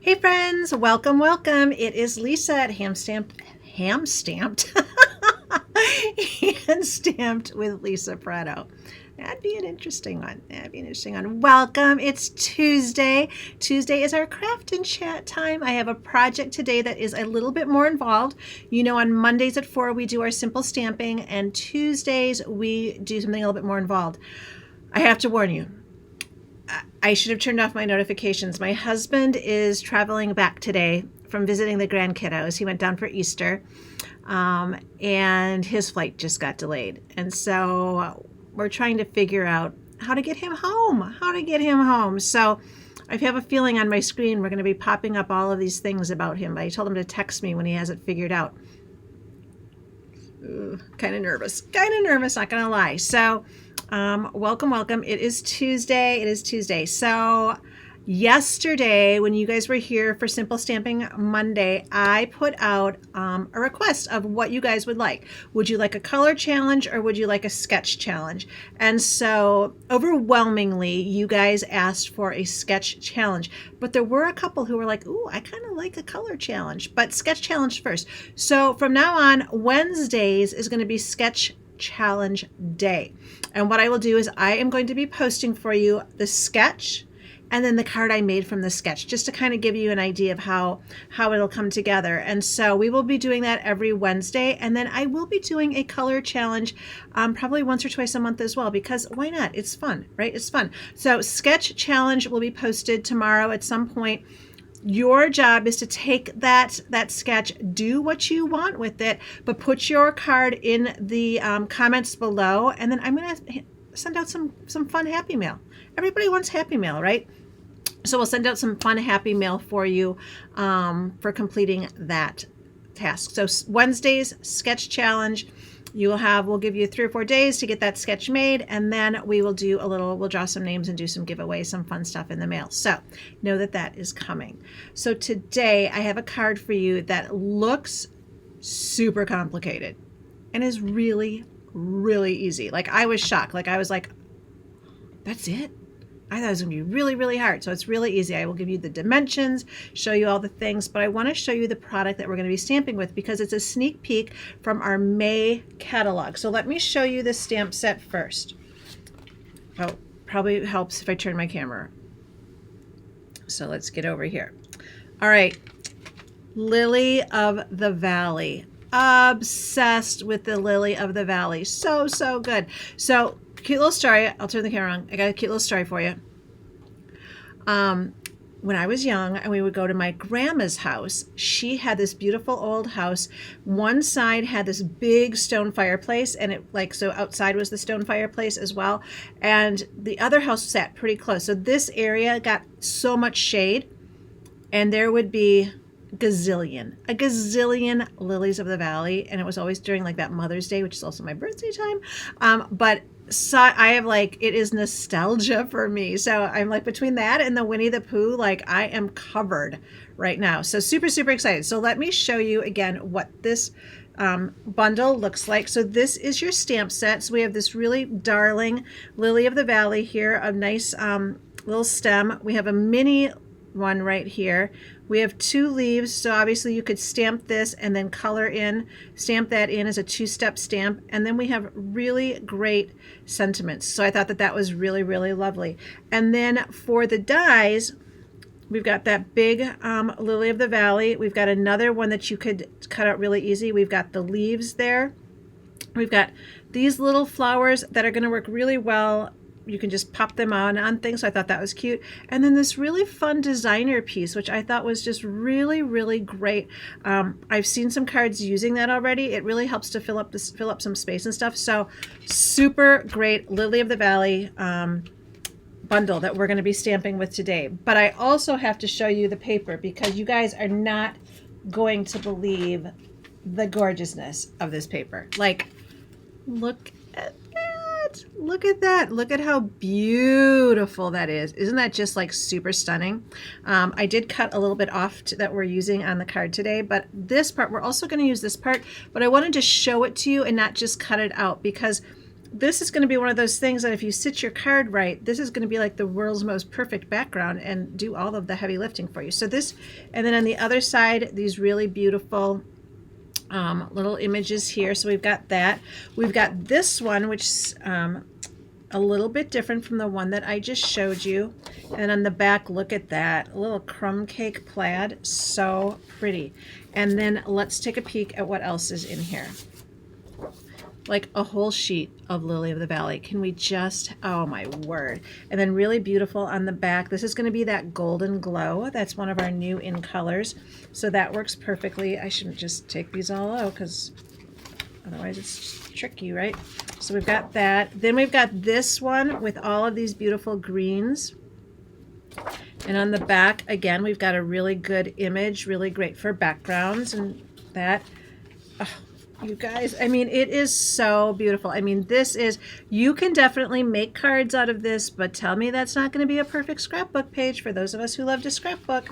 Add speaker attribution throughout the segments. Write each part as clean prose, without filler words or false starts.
Speaker 1: Hey friends, welcome, welcome. It is Lisa at Ham Stamped, Hand Stamped with Lisa Prato. That'd be an interesting one. Welcome. It's Tuesday. Tuesday is our craft and chat time. I have a project today that is a little bit more involved. You know, on Mondays at 4 we do our simple stamping, and Tuesdays we do something a little bit more involved. I have to warn you, I should have turned off my notifications. My husband is traveling back today from visiting the grandkiddos. He went down for Easter, and his flight just got delayed. And so we're trying to figure out how to get him home. So I have a feeling on my screen we're going to be popping up all of these things about him. But I told him to text me when he has it figured out. Kind of nervous, not going to lie. So welcome. It is Tuesday. So yesterday, when you guys were here for Simple Stamping Monday, I put out a request of what you guys would like. Would you like a color challenge or would you like a sketch challenge? And so overwhelmingly, you guys asked for a sketch challenge, but there were a couple who were like, ooh, I kind of like a color challenge, but sketch challenge first. So from now on, Wednesdays is going to be sketch challenge day. And what I will do is I am going to be posting for you the sketch and then the card I made from the sketch, just to kind of give you an idea of how it'll come together. And so we will be doing that every Wednesday. And then I will be doing a color challenge probably once or twice a month as well, because why not? It's fun, right? It's fun. So sketch challenge will be posted tomorrow at some point. Your job is to take that sketch, do what you want with it, but put your card in the comments below, and then I'm going to send out some fun happy mail. Everybody wants happy mail, right? So we'll send out some fun happy mail for you for completing that task. So Wednesday's sketch challenge, we'll give you 3 or 4 days to get that sketch made, and then we'll draw some names and do some giveaways, some fun stuff in the mail. So know that is coming. So today I have a card for you that looks super complicated and is really, really easy. Like, I was shocked. Like, I was like, that's it? I thought it was going to be really, really hard. So it's really easy. I will give you the dimensions, show you all the things, but I want to show you the product that we're going to be stamping with because it's a sneak peek from our May catalog. So let me show you the stamp set first. Oh, probably helps if I turn my camera. So let's get over here. All right. Lily of the Valley. Obsessed with the Lily of the Valley. So good. So cute little story. I'll turn the camera on. I got a cute little story for you. When I was young and we would go to my grandma's house, she had this beautiful old house. One side had this big stone fireplace, and so outside was the stone fireplace as well. And the other house sat pretty close. So this area got so much shade, and there would be a gazillion lilies of the valley. And it was always during like that Mother's Day, which is also my birthday time. But so I have it is nostalgia for me. So I'm like, between that and the Winnie the Pooh, like, I am covered right now. So super excited. So let me show you again what this bundle looks like. So this is your stamp set. So we have this really darling Lily of the Valley here, a nice little stem. We have a mini one right here. We have 2 leaves, so obviously you could stamp this and then stamp that in as a 2-step stamp. And then we have really great sentiments. So I thought that was really, really lovely. And then for the dies, we've got that big Lily of the Valley. We've got another one that you could cut out really easy. We've got the leaves there. We've got these little flowers that are going to work really well. You can just pop them on things. So I thought that was cute. And then this really fun designer piece, which I thought was just really, really great. I've seen some cards using that already. It really helps to fill up some space and stuff. So super great Lily of the Valley bundle that we're going to be stamping with today. But I also have to show you the paper because you guys are not going to believe the gorgeousness of this paper. Like, look at that. Look at how beautiful that is. Isn't that just like super stunning? I did cut a little bit off that we're using on the card today, but this part, we're also going to use this part, but I wanted to show it to you and not just cut it out because this is going to be one of those things that if you sit your card right, this is going to be like the world's most perfect background and do all of the heavy lifting for you. So this, and then on the other side, these really beautiful little images here. So we've got that. We've got this one, which is a little bit different from the one that I just showed you. And on the back, look at that, a little crumb cake plaid, so pretty. And then let's take a peek at what else is in here. Like a whole sheet of Lily of the Valley. Can we just, oh my word. And then really beautiful on the back. This is going to be that golden glow. That's one of our new in colors. So that works perfectly. I shouldn't just take these all out because otherwise it's just tricky, right? So we've got that. Then we've got this one with all of these beautiful greens. And on the back, again, we've got a really good image, really great for backgrounds and that. Oh, you guys, I mean, it is so beautiful. I mean, this is, you can definitely make cards out of this, but tell me that's not going to be a perfect scrapbook page for those of us who love to scrapbook,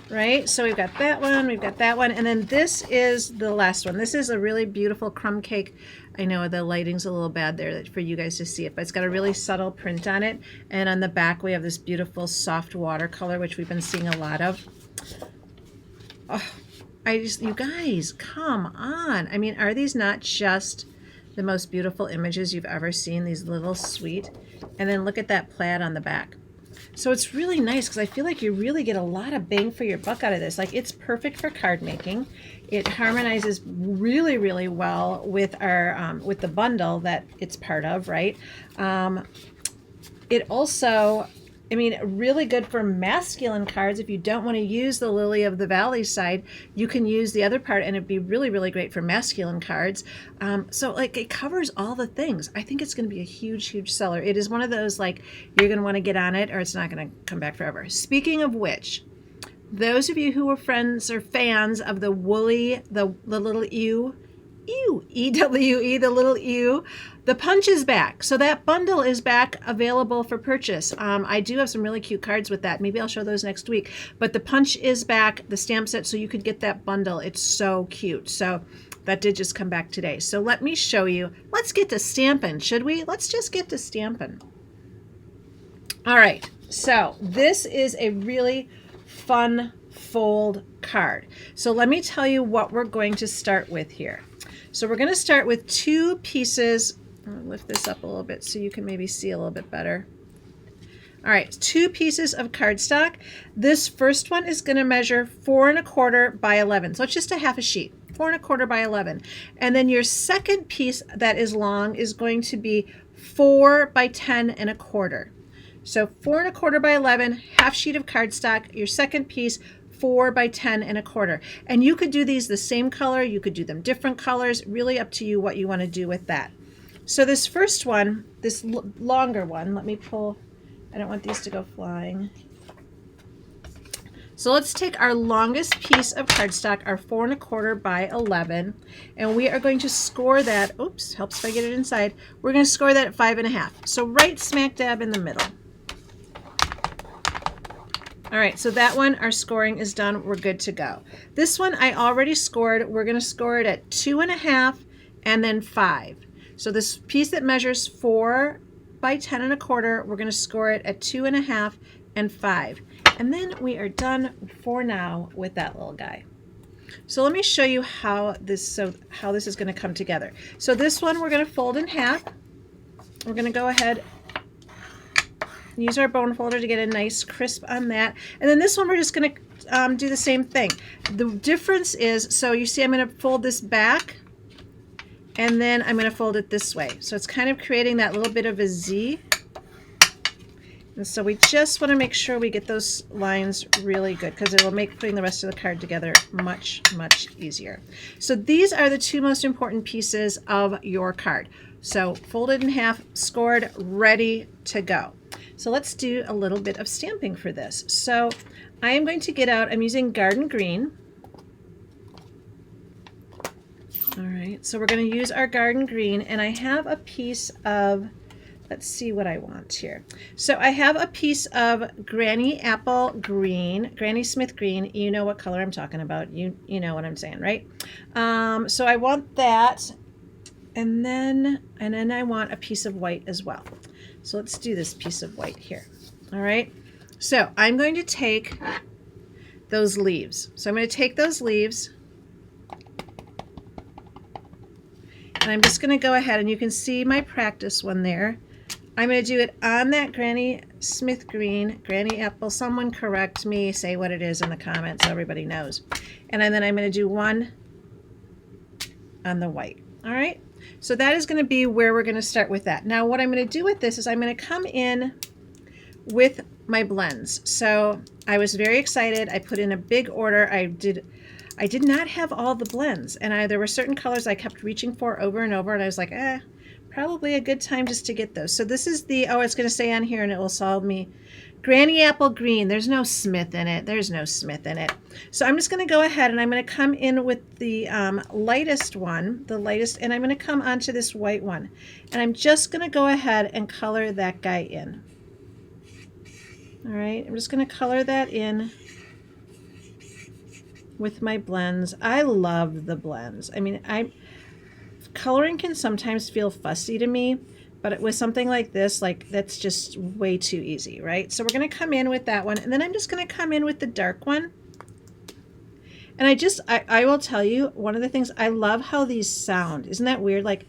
Speaker 1: right? So we've got that one, we've got that one, and then this is the last one. This is a really beautiful crumb cake. I know the lighting's a little bad there for you guys to see it, but it's got a really subtle print on it. And on the back, we have this beautiful soft watercolor, which we've been seeing a lot of. Oh, you guys, come on. I mean, are these not just the most beautiful images you've ever seen? These little sweet. And then look at that plaid on the back. So it's really nice because I feel like you really get a lot of bang for your buck out of this. Like, it's perfect for card making. It harmonizes really, really well with our with the bundle that it's part of, right? It also, I mean, really good for masculine cards. If you don't want to use the Lily of the Valley side, you can use the other part and it'd be really, really great for masculine cards. So like it covers all the things. I think it's going to be a huge, huge seller. It is one of those like you're going to want to get on it or it's not going to come back forever. Speaking of which, those of you who are friends or fans of the Woolly, the little EWE, the little ewe, the punch is back. So that bundle is back available for purchase. I do have some really cute cards with that. Maybe I'll show those next week. But the punch is back, the stamp set, so you could get that bundle. It's so cute. So that did just come back today. So let me show you. Let's get to stamping, should we? Let's just get to stamping. All right. So this is a really fun fold card. So let me tell you what we're going to start with here. So we're going to start with two pieces. I'll lift this up a little bit so you can maybe see a little bit better. All right, two pieces of cardstock. This first one is going to measure 4 1/4 by 11. So it's just a half a sheet, 4 1/4 by 11. And then your second piece that is long is going to be 4 by 10 1/4. So 4 1/4 by 11, half sheet of cardstock. Your second piece, 4 by 10 1/4. And you could do these the same color, you could do them different colors, really up to you what you want to do with that. So this first one, this longer one, let me pull, I don't want these to go flying. So let's take our longest piece of cardstock, our 4 1/4 by 11, and we are going to score that, oops, helps if I get it inside, we're going to score that at 5 1/2. So right smack dab in the middle. All right, so that one, our scoring is done. We're good to go. This one I already scored. We're going to score it at 2 1/2 and then 5. So this piece that measures 4 by 10 1/4, we're going to score it at 2 1/2 and 5. And then we are done for now with that little guy. So let me show you how this is going to come together. So this one we're going to fold in half. We're going to go ahead, use our bone folder to get a nice crisp on that. And then this one we're just going to do the same thing. The difference is, so you see I'm going to fold this back and then I'm going to fold it this way. So it's kind of creating that little bit of a Z. And so we just want to make sure we get those lines really good because it will make putting the rest of the card together much, much easier. So these are the two most important pieces of your card. So folded in half, scored, ready to go. So let's do a little bit of stamping for this. So I am going to get out, I'm using Garden Green. All right, so we're going to use our Garden Green, and I have a piece of, let's see what I want here. So I have a piece of Granny Apple Green, Granny Smith Green. You know what color I'm talking about. You know what I'm saying, right? So I want that. And then I want a piece of white as well. So let's do this piece of white here. All right. So I'm going to take those leaves. So I'm going to take those leaves and I'm just going to go ahead, and you can see my practice one there. I'm going to do it on that Granny Smith green, Granny Apple. Someone correct me, say what it is in the comments so everybody knows. And then I'm going to do one on the white. All right. So that is going to be where we're going to start with that. Now what I'm going to do with this is I'm going to come in with my blends. So I was very excited. I put in a big order. I did not have all the blends, and there were certain colors I kept reaching for over and over, and I was like, probably a good time just to get those. So this is the, it's going to say on here and it will solve me. Granny Apple Green. There's no Smith in it. There's no Smith in it. So I'm just going to go ahead and I'm going to come in with the lightest one, and I'm going to come onto this white one. And I'm just going to go ahead and color that guy in. All right, I'm just going to color that in with my blends. I love the blends. I mean, coloring can sometimes feel fussy to me, but with something like this, that's just way too easy, right? So we're going to come in with that one, and then I'm just going to come in with the dark one. And I will tell you, one of the things, I love how these sound. Isn't that weird? Like,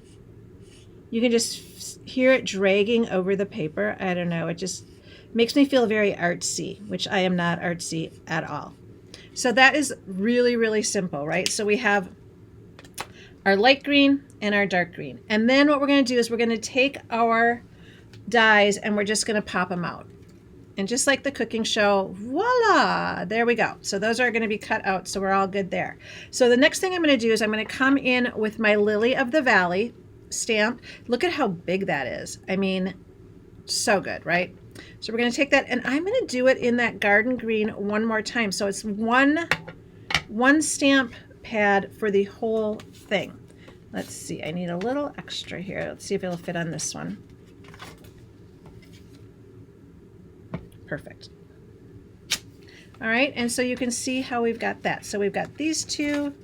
Speaker 1: you can just hear it dragging over the paper. I don't know, it just makes me feel very artsy, which I am not artsy at all. So that is really, really simple, right? So we have our light green and our dark green. And then what we're going to do is we're going to take our dies and we're just going to pop them out. And just like the cooking show, voila, there we go. So those are going to be cut out, so we're all good there. So the next thing I'm going to do is I'm going to come in with my Lily of the Valley stamp. Look at how big that is. I mean, so good, right? So we're going to take that, and I'm going to do it in that garden green one more time. So it's one stamp pad for the whole thing. Let's see, I need a little extra here. Let's see if it'll fit on this one. Perfect. All right, and so you can see how we've got that. So we've got these two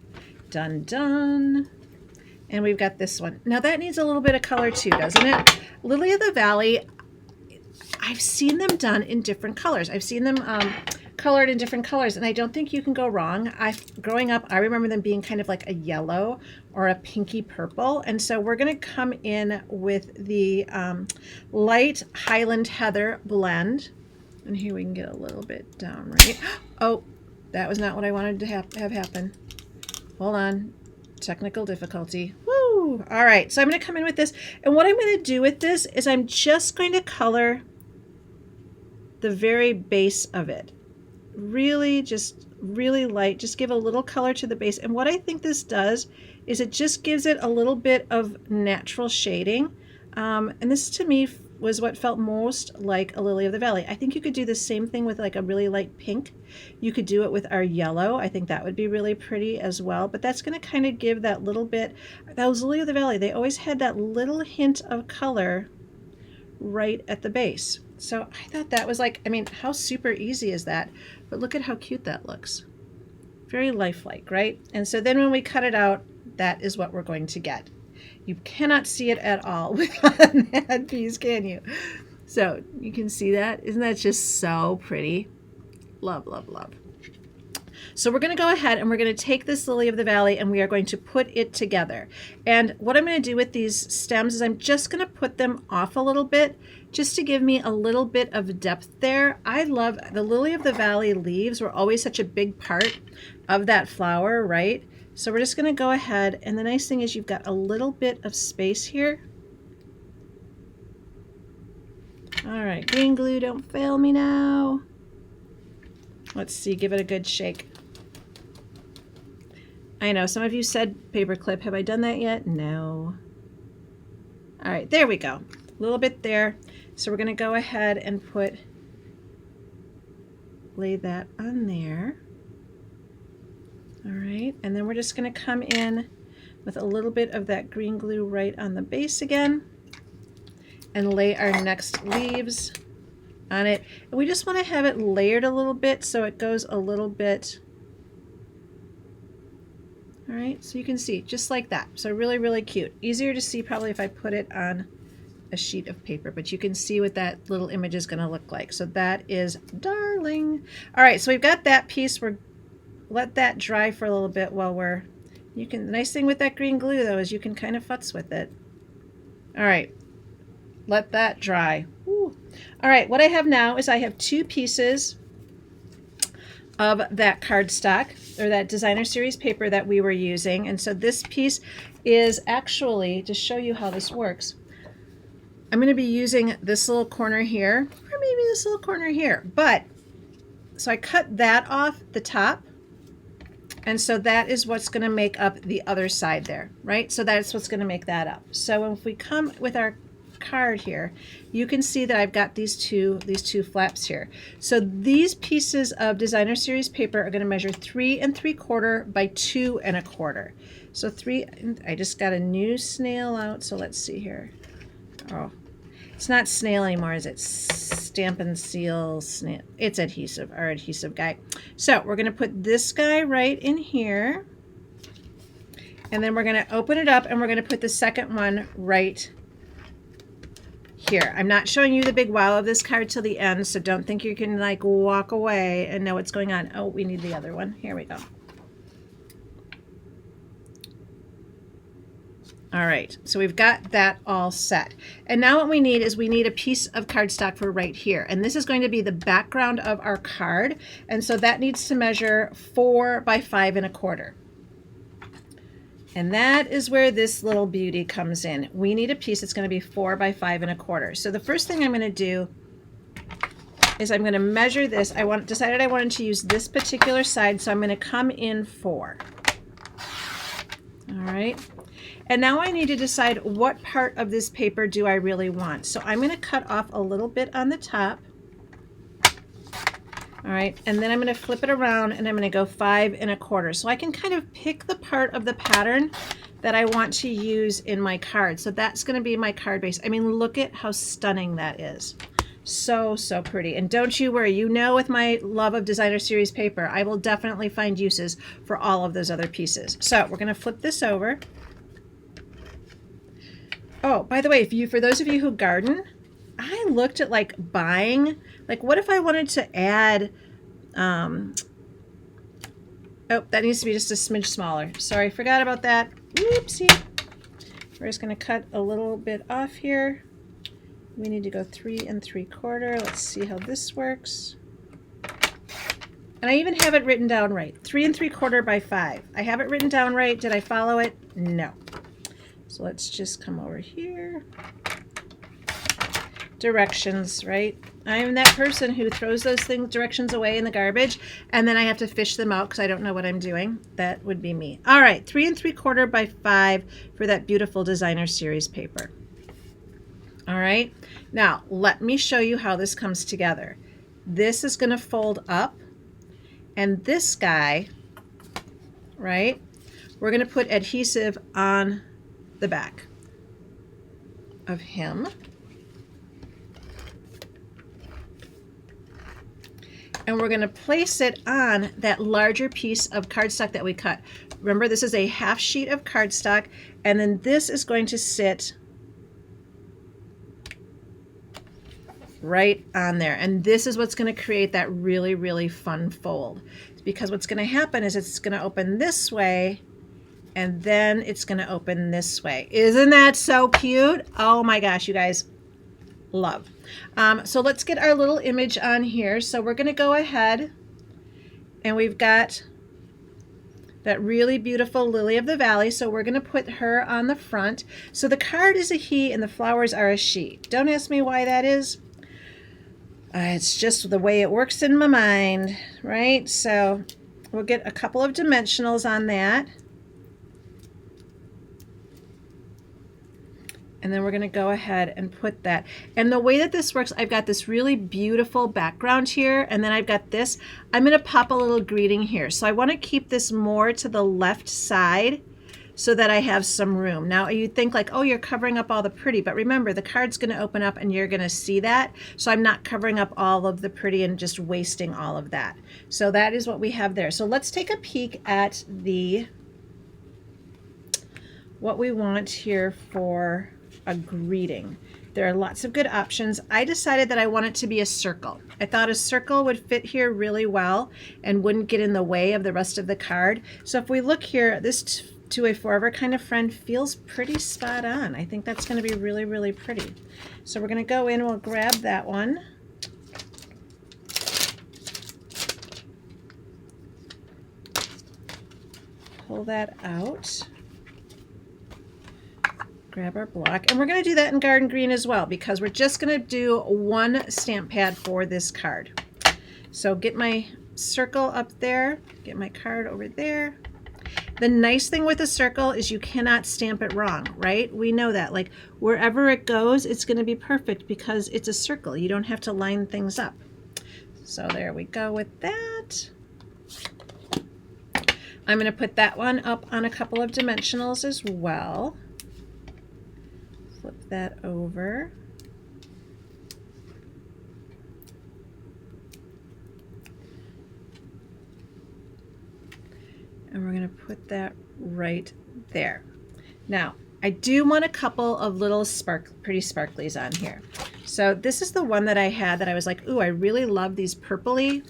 Speaker 1: done, and we've got this one. Now that needs a little bit of color too, doesn't it? Lily of the Valley, I've seen them done in different colors. I've seen them colored in different colors, and I don't think you can go wrong. Growing up, I remember them being kind of like a yellow or a pinky purple, and so we're going to come in with the light Highland Heather blend. And here we can get a little bit down, right? Oh, that was not what I wanted to have happen. Hold on. Technical difficulty. Woo! All right, so I'm going to come in with this. And what I'm going to do with this is I'm just going to color the very base of it. Really, just really light. Just give a little color to the base. And what I think this does is it just gives it a little bit of natural shading. And this, to me, was what felt most like a Lily of the Valley. I think you could do the same thing with like a really light pink. You could do it with our yellow. I think that would be really pretty as well. But that's going to kind of give that little bit, those Lily of the Valley, they always had that little hint of color right at the base. So I thought that was like, I mean, how super easy is that? But look at how cute that looks. Very lifelike, right? And so then when we cut it out, that is what we're going to get. You cannot see it at all with that piece, can you? So you can see that. Isn't that just so pretty? Love, love, love. So we're going to go ahead and we're going to take this Lily of the Valley and we are going to put it together. And what I'm going to do with these stems is I'm just going to put them off a little bit just to give me a little bit of depth there. I love the Lily of the Valley leaves were always such a big part of that flower, right? So we're just going to go ahead, and the nice thing is you've got a little bit of space here. All right, green glue, don't fail me now. Let's see, give it a good shake. I know, some of you said paper clip. Have I done that yet? No. All right, there we go. A little bit there. So we're going to go ahead and lay that on there. All right, and then we're just going to come in with a little bit of that green glue right on the base again and lay our next leaves on it. And we just want to have it layered a little bit so it goes a little bit All right, so you can see just like that. So really, really cute. Easier to see probably if I put it on a sheet of paper, but you can see what that little image is going to look like. So that is darling. All right, so we've got that piece. We're let that dry for a little bit while the nice thing with that green glue though is you can kind of futz with it. All right, let that dry. Ooh. All right, what I have now is I have 2 pieces of that cardstock or that designer series paper that we were using. And so this piece is actually, to show you how this works, I'm going to be using this little corner here, or maybe this little corner here. But, so I cut that off the top. And so that is what's going to make up the other side there, right? So that's what's going to make that up. So if we come with our card here, you can see that I've got these two flaps here. So these pieces of designer series paper are going to measure 3 3/4 by 2 1/4. So I just got a new snail out. So let's see here. Oh, it's not snail anymore, is it? Stampin' Seal snail. It's adhesive, our adhesive guy. So we're going to put this guy right in here. And then we're going to open it up and we're going to put the second one right here. I'm not showing you the big wow of this card till the end, so don't think you can like walk away and know what's going on. Oh, we need the other one. Here we go. All right, so we've got that all set. And now what we need is we need a piece of cardstock for right here. And this is going to be the background of our card. And so that needs to measure 4 by 5 1/4. And that is where this little beauty comes in. We need a piece that's going to be 4 by 5 1/4. So the first thing I'm going to do is I'm going to measure this. Decided I wanted to use this particular side, so I'm going to come in 4. All right. And now I need to decide what part of this paper do I really want. So I'm going to cut off a little bit on the top. All right, and then I'm going to flip it around and I'm going to go 5 1/4. So I can kind of pick the part of the pattern that I want to use in my card. So that's going to be my card base. I mean, look at how stunning that is. So, so pretty. And don't you worry, you know, with my love of designer series paper, I will definitely find uses for all of those other pieces. So we're going to flip this over. Oh, by the way, for those of you who garden, I looked at like buying, like what if I wanted to add, oh, that needs to be just a smidge smaller. Sorry, forgot about that. Whoopsie. We're just going to cut a little bit off here. We need to go 3 3/4. Let's see how this works. And I even have it written down right. 3 3/4 by 5. I have it written down right. Did I follow it? No. So let's just come over here. Directions, right? I'm that person who throws those directions away in the garbage, and then I have to fish them out because I don't know what I'm doing. That would be me. All right, 3 3/4 by 5 for that beautiful designer series paper. All right, now let me show you how this comes together. This is going to fold up, and this guy, right, we're going to put adhesive on the back of him. And we're going to place it on that larger piece of cardstock that we cut. Remember, this is a half sheet of cardstock, and then this is going to sit right on there. And this is what's going to create that really, really fun fold. Because what's going to happen is it's going to open this way, and then it's going to open this way. Isn't that so cute? Oh my gosh, you guys, love. So let's get our little image on here. So we're going to go ahead, and we've got that really beautiful lily of the valley. So we're going to put her on the front. So the card is a he and the flowers are a she. Don't ask me why that is. It's just the way it works in my mind, right? So we'll get a couple of dimensionals on that. And then we're going to go ahead and put that. And the way that this works, I've got this really beautiful background here, and then I've got this. I'm going to pop a little greeting here. So I want to keep this more to the left side so that I have some room. Now you think like, oh, you're covering up all the pretty, but remember the card's going to open up and you're going to see that. So I'm not covering up all of the pretty and just wasting all of that. So that is what we have there. So let's take a peek at the what we want here for a greeting. There are lots of good options. I decided that I want it to be a circle. I thought a circle would fit here really well and wouldn't get in the way of the rest of the card. So if we look here, this to a forever kind of friend feels pretty spot on. I think that's going to be really, really pretty. So we're going to go in, we'll grab that one. Pull that out. Grab our block, and we're going to do that in garden green as well, because we're just going to do one stamp pad for this card. So get my circle up there, get my card over there. The nice thing with a circle is you cannot stamp it wrong, right? We know that, like wherever it goes, it's going to be perfect because it's a circle. You don't have to line things up. So there we go with that. I'm going to put that one up on a couple of dimensionals as well. Flip that over. And we're going to put that right there. Now, I do want a couple of little pretty sparklies on here. So this is the one that I had that I was like, ooh, I really love these purpley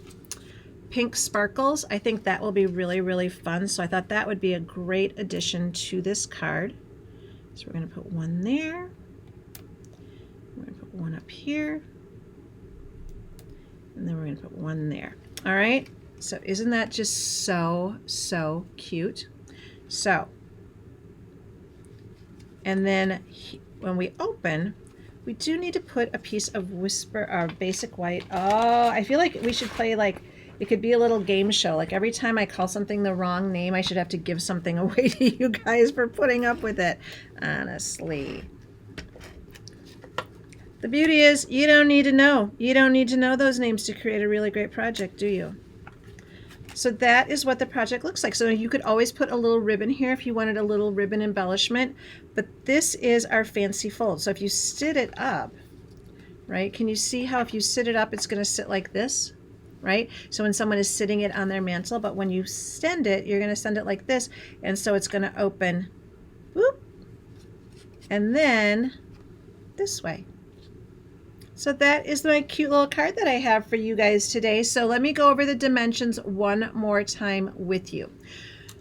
Speaker 1: pink sparkles. I think that will be really, really fun. So I thought that would be a great addition to this card. So we're going to put one there. We're going to put one up here. And then we're going to put one there. All right. So isn't that just so, so cute? So, and then when we open, we do need to put a piece of basic white. Oh, I feel like we should play like, it could be a little game show. Like every time I call something the wrong name, I should have to give something away to you guys for putting up with it. Honestly. The beauty is you don't need to know. You don't need to know those names to create a really great project, do you? So that is what the project looks like. So you could always put a little ribbon here if you wanted a little ribbon embellishment. But this is our fancy fold. So if you sit it up, right, can you see how if you sit it up, it's going to sit like this? Right? So when someone is sitting it on their mantle, but when you send it, you're going to send it like this. And so it's going to open, whoop, and then this way. So that is my cute little card that I have for you guys today. So let me go over the dimensions one more time with you.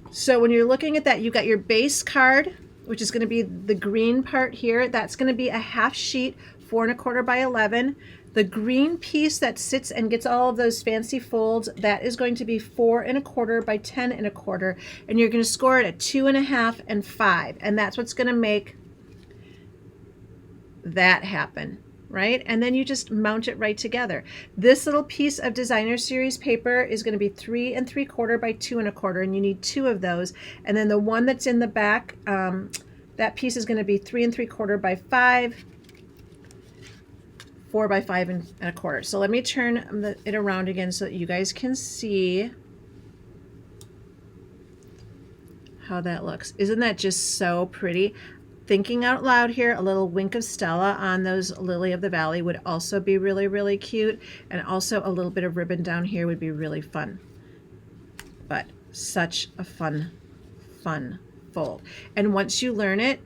Speaker 1: So when you're looking at that, you've got your base card, which is going to be the green part here. That's going to be a half sheet, 4 1/4 by 11. The green piece that sits and gets all of those fancy folds, that is going to be 4 1/4 by 10 1/4, and you're going to score it at 2 1/2 and 5, and that's what's going to make that happen, right? And then you just mount it right together. This little piece of designer series paper is going to be 3 3/4 by 2 1/4, and you need 2 of those. And then the one that's in the back, that piece is going to be 3 3/4 by 5. 4 by 5 1/4. So let me turn it around again so that you guys can see how that looks. Isn't that just so pretty? Thinking out loud here, a little wink of Stella on those Lily of the Valley would also be really, really cute. And also a little bit of ribbon down here would be really fun. But such a fun, fun fold. And once you learn it,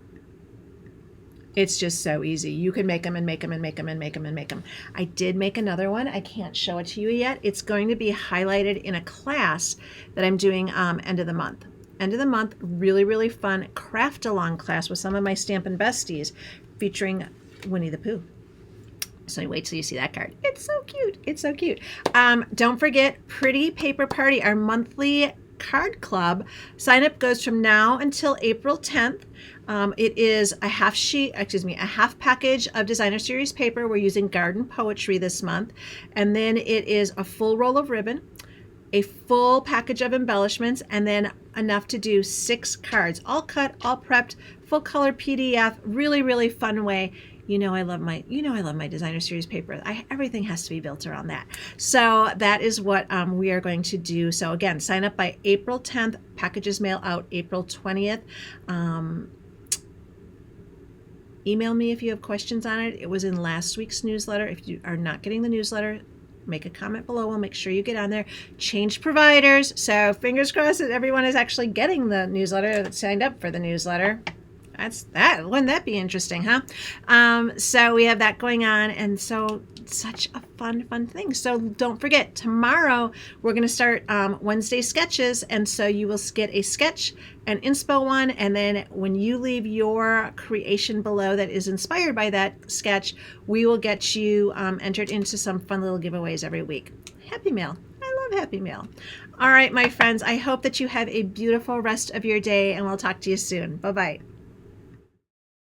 Speaker 1: it's just so easy. You can make them and make them and make them and make them and make them. I did make another one. I can't show it to you yet. It's going to be highlighted in a class that I'm doing end of the month. End of the month, really, really fun craft along class with some of my Stampin' Besties featuring Winnie the Pooh. So wait till you see that card. It's so cute. It's so cute. Don't forget Pretty Paper Party, our monthly card club. Sign up goes from now until April 10th. It is a half package of designer series paper. We're using Garden Poetry this month. And then it is a full roll of ribbon, a full package of embellishments, and then enough to do 6 cards, all cut, all prepped, full color PDF, really, really fun way. You know I love my designer series paper. Everything has to be built around that. So that is what we are going to do. So again, sign up by April 10th. Packages mail out April 20th. Email me if you have questions on it. It was in last week's newsletter. If you are not getting the newsletter, make a comment below. We'll make sure you get on there. Change providers. So fingers crossed that everyone is actually getting the newsletter that signed up for the newsletter. Wouldn't that be interesting, huh? So we have that going on, and so such a fun thing. So don't forget, tomorrow we're going to start Wednesday sketches, and so you will get a sketch, an inspo one, and then when you leave your creation below that is inspired by that sketch, we will get you entered into some fun little giveaways every week. Happy Mail. I love Happy Mail. All right, my friends, I hope that you have a beautiful rest of your day, and we'll talk to you soon. Bye-bye.